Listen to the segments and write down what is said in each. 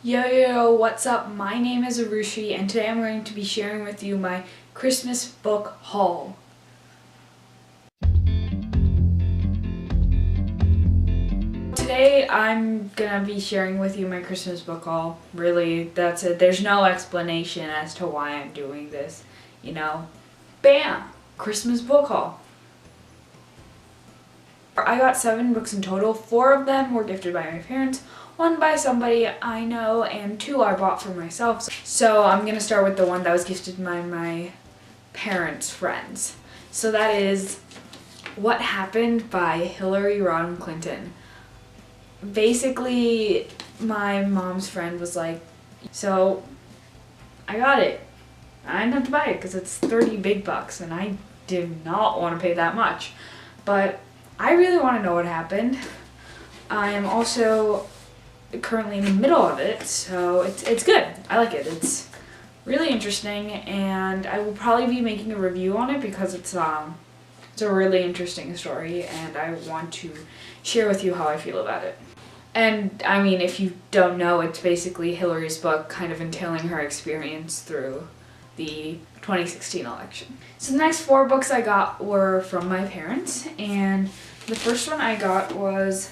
Yo, what's up? My name is Arushi, and today I'm going to be sharing with you my Christmas book haul. Today I'm gonna be sharing with you my Christmas book haul. Really, that's it. There's no explanation as to why I'm doing this. Bam! Christmas book haul. I got 7 books in total. 4 of them were gifted by my parents, 1 by somebody I know, and 2 I bought for myself. So I'm going to start with the one that was gifted by my parents' friends. So that is What Happened by Hillary Rodham Clinton. Basically, my mom's friend was like, so I got it. I didn't have to buy it because it's 30 big bucks and I did not want to pay that much. But I really want to know what happened. I am also currently in the middle of it, so it's good. I like it. It's really interesting, and I will probably be making a review on it because it's a really interesting story, and I want to share with you how I feel about it. And I mean, if you don't know, it's basically Hillary's book, kind of entailing her experience through the 2016 election. So the next 4 books I got were from my parents, and the first one I got was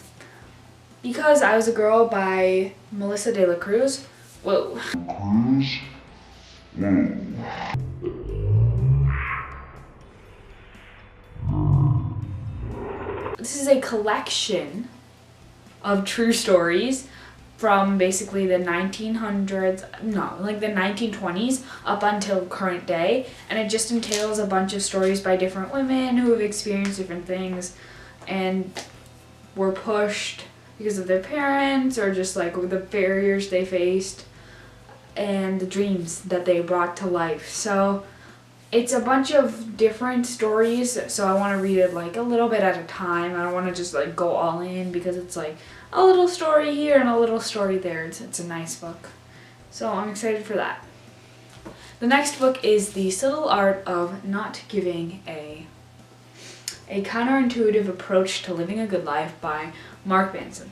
Because I Was a Girl by Melissa de la Cruz. Whoa. This is a collection of true stories from basically the 1900s, like the 1920s up until current day, and it just entails a bunch of stories by different women who have experienced different things and were pushed because of their parents or just like the barriers they faced and the dreams that they brought to life. So it's a bunch of different stories, so I want to read it like a little bit at a time. I don't want to just like go all in because it's like a little story here and a little story there. It's a nice book. So I'm excited for that. The next book is The Subtle Art of Not Giving a Counterintuitive Approach to Living a Good Life by Mark Manson.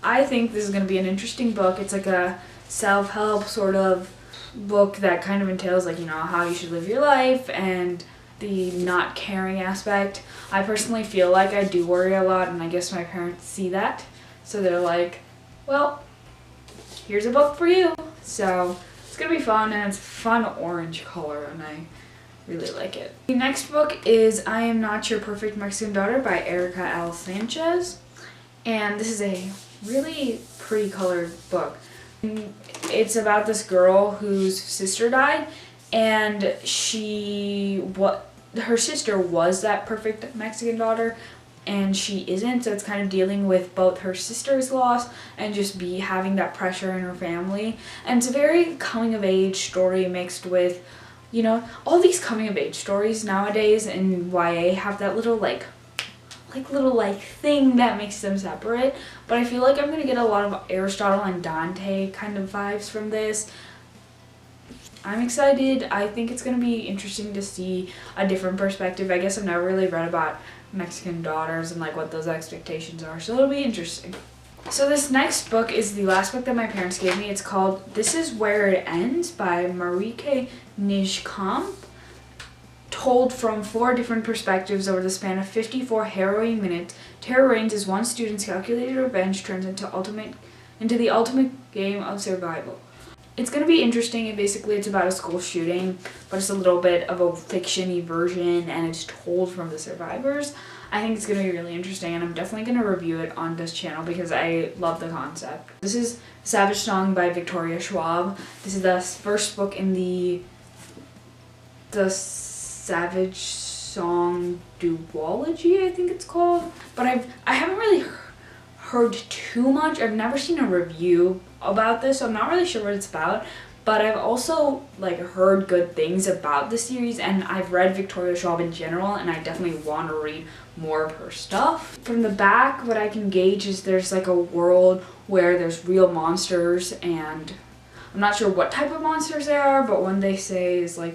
I think this is going to be an interesting book. It's like a self-help sort of book that kind of entails like, how you should live your life and the not caring aspect. I personally feel like I do worry a lot, and I guess my parents see that. So they're like, well, here's a book for you. So it's going to be fun, and it's fun orange color, and I really like it. The next book is I Am Not Your Perfect Mexican Daughter by Erica L. Sanchez. And this is a really pretty colored book. It's about this girl whose sister died, and her sister was that perfect Mexican daughter, and she isn't. So it's kind of dealing with both her sister's loss and just having that pressure in her family. And it's a very coming of age story mixed with, all these coming of age stories nowadays in YA have that little little thing that makes them separate. But I feel like I'm gonna get a lot of Aristotle and Dante kind of vibes from this. I'm excited. I think it's gonna be interesting to see a different perspective. I guess I've never really read about Mexican daughters and like what those expectations are, so it'll be interesting. So this next book is the last book that my parents gave me. It's called This Is Where It Ends by Marieke Nijkamp, told from 4 different perspectives over the span of 54 harrowing minutes. Terror reigns as one student's calculated revenge turns into the ultimate game of survival. It's going to be interesting, and basically it's about a school shooting, but it's a little bit of a fiction-y version, and it's told from the survivors. I think it's going to be really interesting, and I'm definitely going to review it on this channel because I love the concept. This is Savage Song by Victoria Schwab. This is the first book in the Savage Song duology, I think it's called. But I haven't really heard too much. I've never seen a review about this, so I'm not really sure what it's about. But I've also heard good things about the series, and I've read Victoria Schwab in general, and I definitely want to read more of her stuff. From the back, what I can gauge is there's a world where there's real monsters, and I'm not sure what type of monsters they are, but one they say is a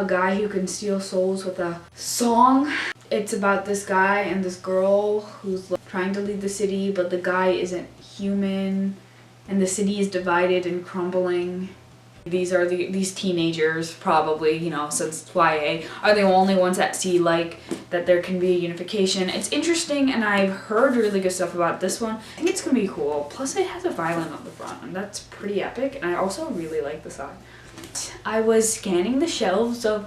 guy who can steal souls with a song. It's about this guy and this girl who's trying to leave the city, but the guy isn't human, and the city is divided and crumbling. These are these teenagers, probably, you know, since YA, are the only ones that see, like, that there can be a unification. It's interesting, and I've heard really good stuff about this one. I think it's gonna be cool. Plus, it has a violin on the front, and that's pretty epic, and I also really like the side. I was scanning the shelves of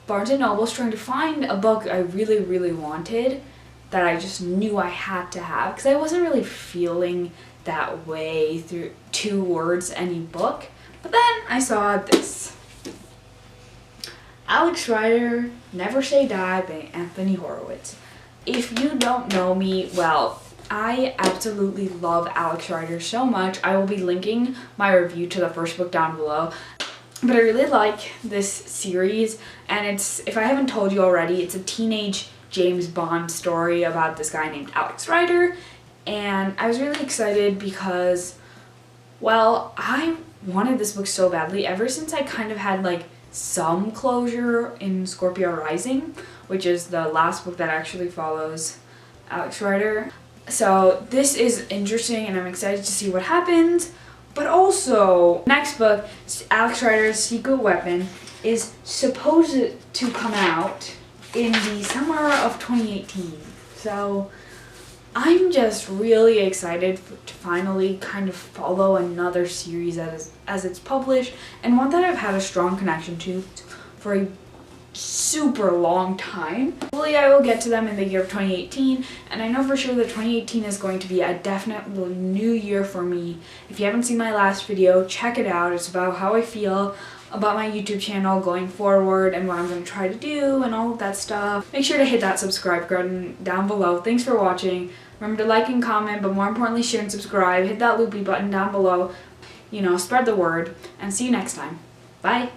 Barnes & Noble's trying to find a book I really, really wanted that I just knew I had to have, because I wasn't really feeling that way through towards any book. But then I saw this. Alex Rider, Never Say Die by Anthony Horowitz. If you don't know me, well, I absolutely love Alex Rider so much. I will be linking my review to the first book down below. But I really like this series, and it's, if I haven't told you already, it's a teenage James Bond story about this guy named Alex Rider. And I was really excited because, well, I wanted this book so badly ever since I kind of had like some closure in Scorpio Rising, which is the last book that actually follows Alex Rider. So this is interesting, and I'm excited to see what happens. But also, next book, Alex Rider's Secret Weapon, is supposed to come out in the summer of 2018. So I'm just really excited to finally kind of follow another series as it's published, and one that I've had a strong connection to for a super long time. Hopefully I will get to them in the year of 2018, and I know for sure that 2018 is going to be a definite new year for me. If you haven't seen my last video, check it out. It's about how I feel about my YouTube channel going forward and what I'm going to try to do and all of that stuff. Make sure to hit that subscribe button down below. Thanks for watching. Remember to like and comment, but more importantly, share and subscribe. Hit that loopy button down below. You know, spread the word, and see you next time. Bye!